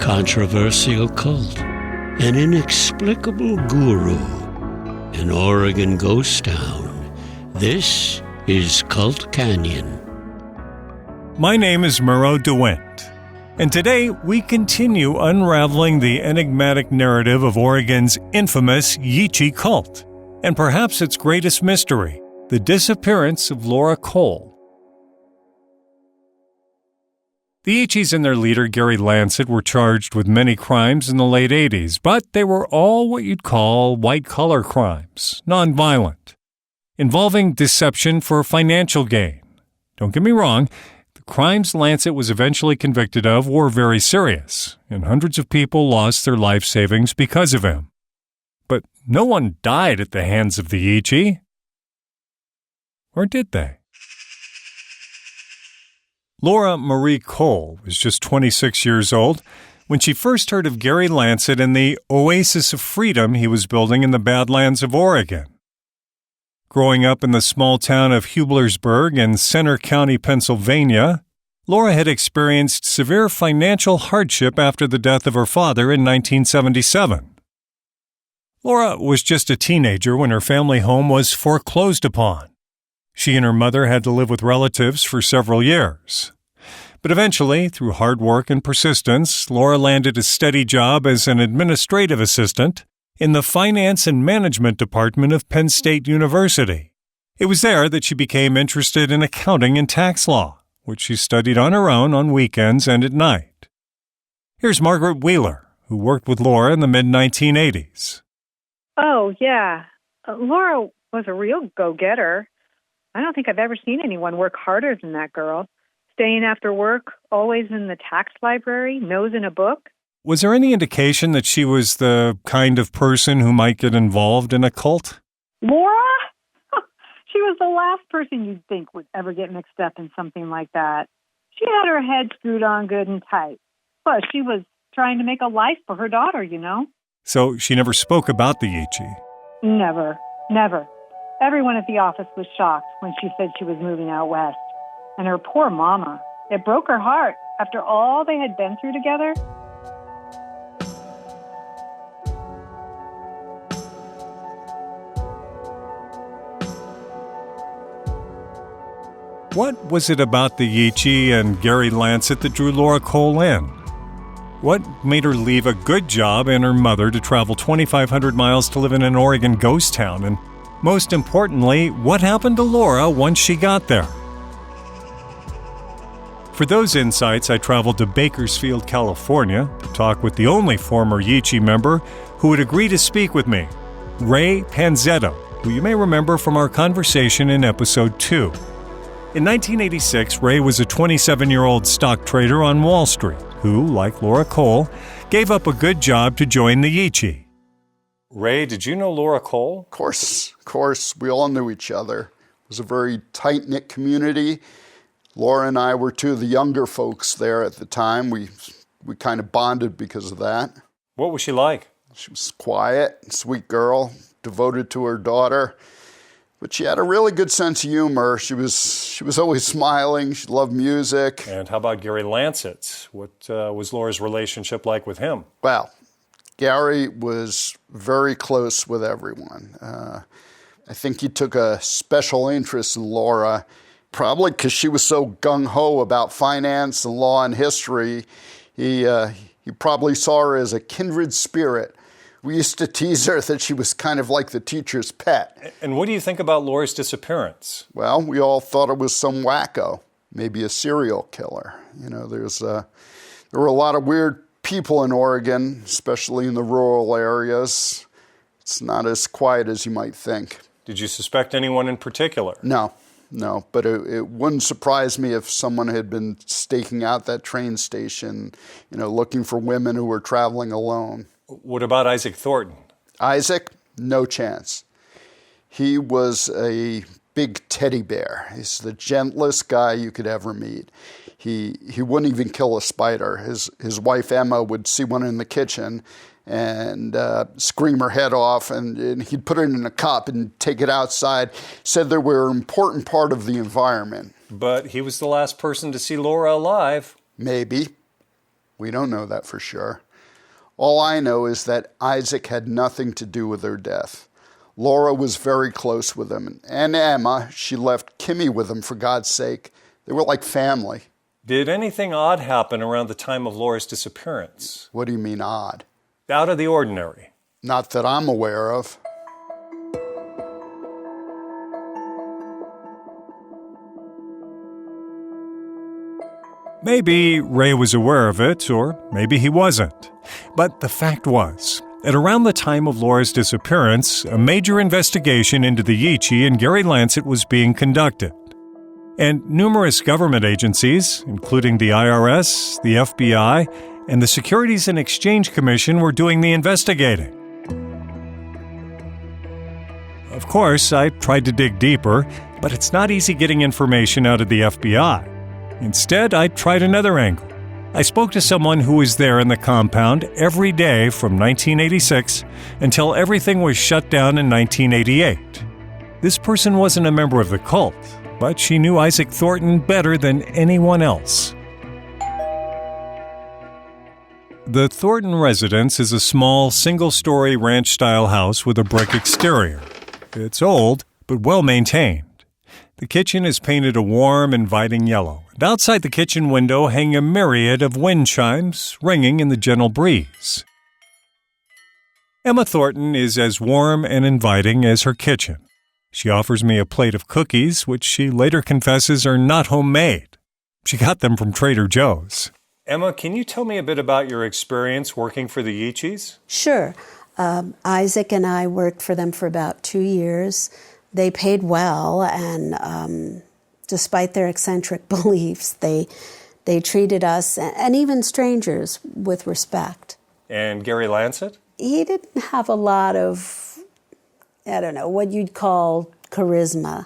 controversial cult, an inexplicable guru, an Oregon ghost town. This is Cult Canyon. My name is Morou DeWindt, and today we continue unraveling the enigmatic narrative of Oregon's infamous Yeechee cult, and perhaps its greatest mystery, the disappearance of Laura Cole. The Yeechees and their leader, Gary Lancet, were charged with many crimes in the late 80s, but they were all what you'd call white-collar crimes, nonviolent, involving deception for financial gain. Don't get me wrong, the crimes Lancet was eventually convicted of were very serious, and hundreds of people lost their life savings because of him. But no one died at the hands of the Yeechee. Or did they? Laura Marie Cole was just 26 years old when she first heard of Gary Lancet and the oasis of freedom he was building in the Badlands of Oregon. Growing up in the small town of Hublersburg in Center County, Pennsylvania, Laura had experienced severe financial hardship after the death of her father in 1977. Laura was just a teenager when her family home was foreclosed upon. She and her mother had to live with relatives for several years. But eventually, through hard work and persistence, Laura landed a steady job as an administrative assistant in the Finance and Management Department of Penn State University. It was there that she became interested in accounting and tax law, which she studied on her own on weekends and at night. Here's Margaret Wheeler, who worked with Laura in the mid-1980s. Oh, yeah. Laura was a real go-getter. I don't think I've ever seen anyone work harder than that girl. Staying after work, always in the tax library, nose in a book. Was there any indication that she was the kind of person who might get involved in a cult? Laura? She was the last person you'd think would ever get mixed up in something like that. She had her head screwed on good and tight. Plus, she was trying to make a life for her daughter, you know. So she never spoke about the Yeechee? Never. Everyone at the office was shocked when she said she was moving out west. And her poor mama. It broke her heart after all they had been through together. What was it about the Yeechee and Gary Lancet that drew Laura Cole in? What made her leave a good job and her mother to travel 2,500 miles to live in an Oregon ghost town? And most importantly, what happened to Laura once she got there? For those insights, I traveled to Bakersfield, California, to talk with the only former Yeechee member who would agree to speak with me, Ray Panzetto, who you may remember from our conversation in episode 2. In 1986, Ray was a 27-year-old stock trader on Wall Street who, like Laura Cole, gave up a good job to join the Yeechee. Ray, did you know Laura Cole? Of course. We all knew each other. It was a very tight-knit community. Laura and I were two of the younger folks there at the time. We kind of bonded because of that. What was she like? She was quiet, sweet girl, devoted to her daughter. But she had a really good sense of humor. She was always smiling. She loved music. And how about Gary Lancet? What was Laura's relationship like with him? Well, Gary was very close with everyone. I think he took a special interest in Laura, probably because she was so gung-ho about finance and law and history. He probably saw her as a kindred spirit. We used to tease her that she was kind of like the teacher's pet. And what do you think about Laura's disappearance? Well, we all thought it was some wacko, maybe a serial killer. You know, there were a lot of weird people in Oregon, especially in the rural areas. It's not as quiet as you might think. Did you suspect anyone in particular? No, but it wouldn't surprise me if someone had been staking out that train station, looking for women who were traveling alone. What about Isaac Thornton? Isaac, no chance. He was a big teddy bear. He's the gentlest guy you could ever meet. He wouldn't even kill a spider. His wife Emma would see one in the kitchen and scream her head off, and he'd put it in a cup and take it outside. Said they were an important part of the environment. But he was the last person to see Laura alive. Maybe. We don't know that for sure. All I know is that Isaac had nothing to do with her death. Laura was very close with him. And Emma, she left Kimmy with him, for God's sake. They were like family. Did anything odd happen around the time of Laura's disappearance? What do you mean odd? Out of the ordinary. Not that I'm aware of. Maybe Ray was aware of it, or maybe he wasn't. But the fact was, at around the time of Laura's disappearance, a major investigation into the Yeechee and Gary Lancet was being conducted. And numerous government agencies, including the IRS, the FBI, and the Securities and Exchange Commission, were doing the investigating. Of course, I tried to dig deeper, but it's not easy getting information out of the FBI. Instead, I tried another angle. I spoke to someone who was there in the compound every day from 1986 until everything was shut down in 1988. This person wasn't a member of the cult, but she knew Isaac Thornton better than anyone else. The Thornton residence is a small, single-story ranch-style house with a brick exterior. It's old, but well-maintained. The kitchen is painted a warm, inviting yellow, and outside the kitchen window hang a myriad of wind chimes ringing in the gentle breeze. Emma Thornton is as warm and inviting as her kitchen. She offers me a plate of cookies, which she later confesses are not homemade. She got them from Trader Joe's. Emma, can you tell me a bit about your experience working for the Yeechees? Sure. Isaac and I worked for them for about 2 years. They paid well, and despite their eccentric beliefs, they treated us, and even strangers, with respect. And Gary Lancet? He didn't have a lot of, I don't know, what you'd call charisma.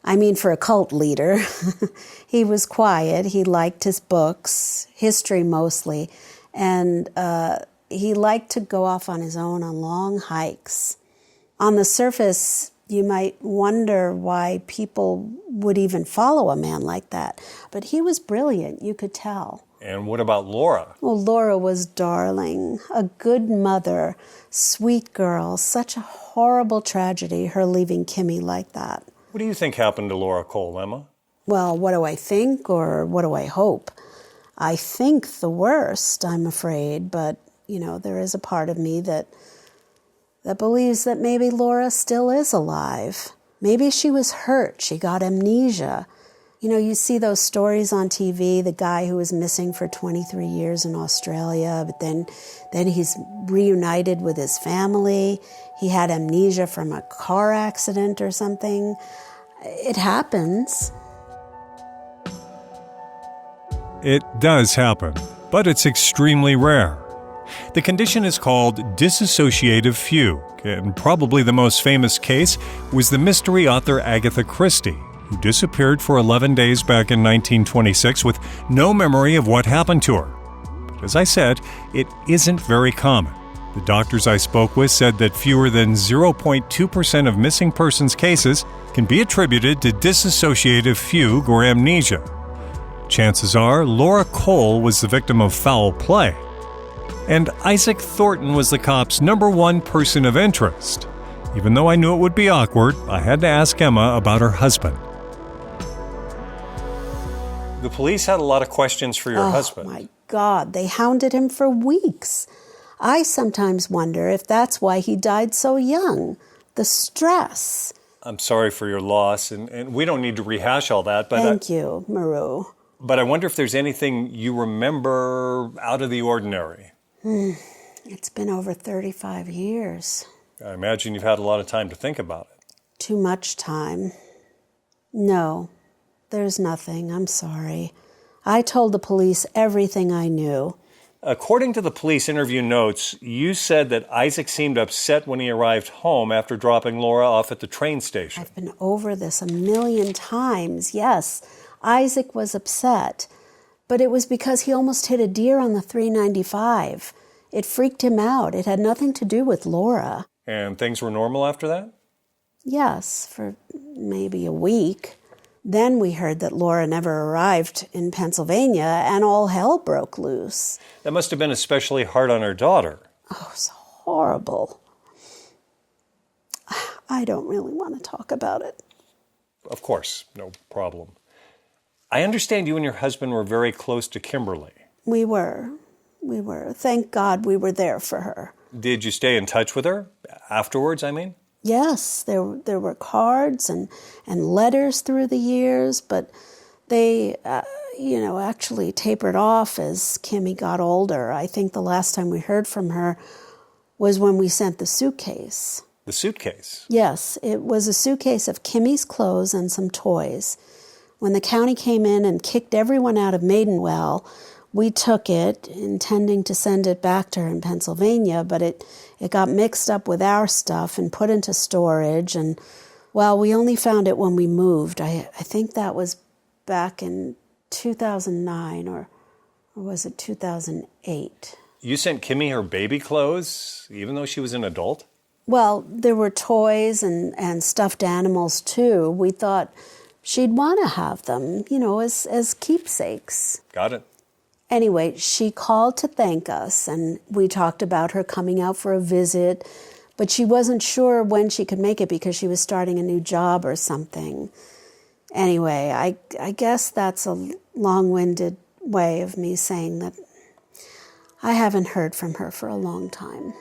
I mean, for a cult leader. He was quiet. He liked his books, history mostly, and he liked to go off on his own on long hikes. On the surface, you might wonder why people would even follow a man like that. But he was brilliant, you could tell. And what about Laura? Well, Laura was darling, a good mother, sweet girl. Such a horrible tragedy, her leaving Kimmy like that. What do you think happened to Laura Cole, Emma? Well, what do I think, or what do I hope? I think the worst, I'm afraid, but, there is a part of me that believes that maybe Laura still is alive. Maybe she was hurt. She got amnesia. You see those stories on TV, the guy who was missing for 23 years in Australia, but then he's reunited with his family. He had amnesia from a car accident or something. It happens. It does happen, but it's extremely rare. The condition is called dissociative fugue, and probably the most famous case was the mystery author Agatha Christie, who disappeared for 11 days back in 1926 with no memory of what happened to her. But as I said, it isn't very common. The doctors I spoke with said that fewer than 0.2% of missing persons cases can be attributed to dissociative fugue or amnesia. Chances are Laura Cole was the victim of foul play. And Isaac Thornton was the cops' #1 person of interest. Even though I knew it would be awkward, I had to ask Emma about her husband. The police had a lot of questions for your husband. Oh, my God. They hounded him for weeks. I sometimes wonder if that's why he died so young. The stress. I'm sorry for your loss, and we don't need to rehash all that, but Thank you, Morou. But I wonder if there's anything you remember out of the ordinary. It's been over 35 years. I imagine you've had a lot of time to think about it. Too much time. No, there's nothing. I'm sorry. I told the police everything I knew. According to the police interview notes, you said that Isaac seemed upset when he arrived home after dropping Laura off at the train station. I've been over this a million times. Yes, Isaac was upset. But it was because he almost hit a deer on the 395. It freaked him out. It had nothing to do with Laura. And things were normal after that? Yes, for maybe a week. Then we heard that Laura never arrived in Pennsylvania, and all hell broke loose. That must have been especially hard on her daughter. Oh, it was horrible. I don't really want to talk about it. Of course, no problem. I understand you and your husband were very close to Kimberly. We were. Thank God we were there for her. Did you stay in touch with her? Afterwards, I mean? Yes, there were cards and letters through the years, but they, actually tapered off as Kimmy got older. I think the last time we heard from her was when we sent the suitcase. The suitcase? Yes, it was a suitcase of Kimmy's clothes and some toys. When the county came in and kicked everyone out of Maidenwell, we took it, intending to send it back to her in Pennsylvania, but it got mixed up with our stuff and put into storage, and, well, we only found it when we moved. I think that was back in 2009, or was it 2008? You sent Kimmy her baby clothes, even though she was an adult? Well, there were toys and stuffed animals, too. We thought she'd want to have them, as keepsakes. Got it. Anyway, she called to thank us, and we talked about her coming out for a visit, but she wasn't sure when she could make it because she was starting a new job or something. Anyway, I guess that's a long-winded way of me saying that I haven't heard from her for a long time.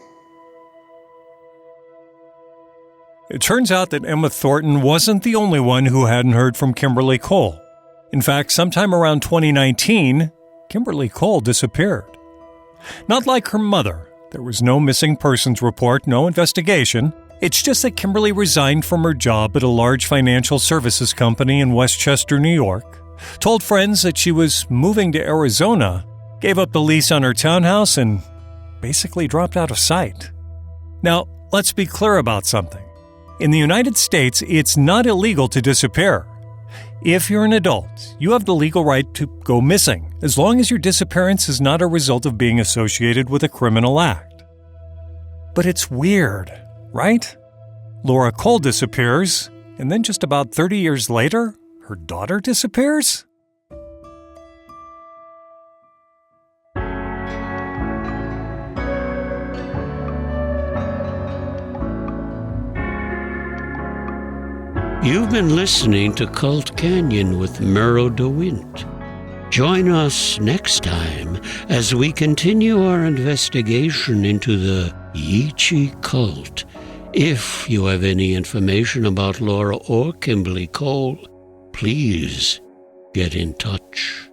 It turns out that Emma Thornton wasn't the only one who hadn't heard from Kimberly Cole. In fact, sometime around 2019, Kimberly Cole disappeared. Not like her mother. There was no missing persons report, no investigation. It's just that Kimberly resigned from her job at a large financial services company in Westchester, New York, told friends that she was moving to Arizona, gave up the lease on her townhouse, and basically dropped out of sight. Now, let's be clear about something. In the United States, it's not illegal to disappear. If you're an adult, you have the legal right to go missing, as long as your disappearance is not a result of being associated with a criminal act. But it's weird, right? Laura Cole disappears, and then just about 30 years later, her daughter disappears? You've been listening to Cult Canyon with Morou DeWindt. Join us next time as we continue our investigation into the Yeechee cult. If you have any information about Laura or Kimberly Cole, please get in touch.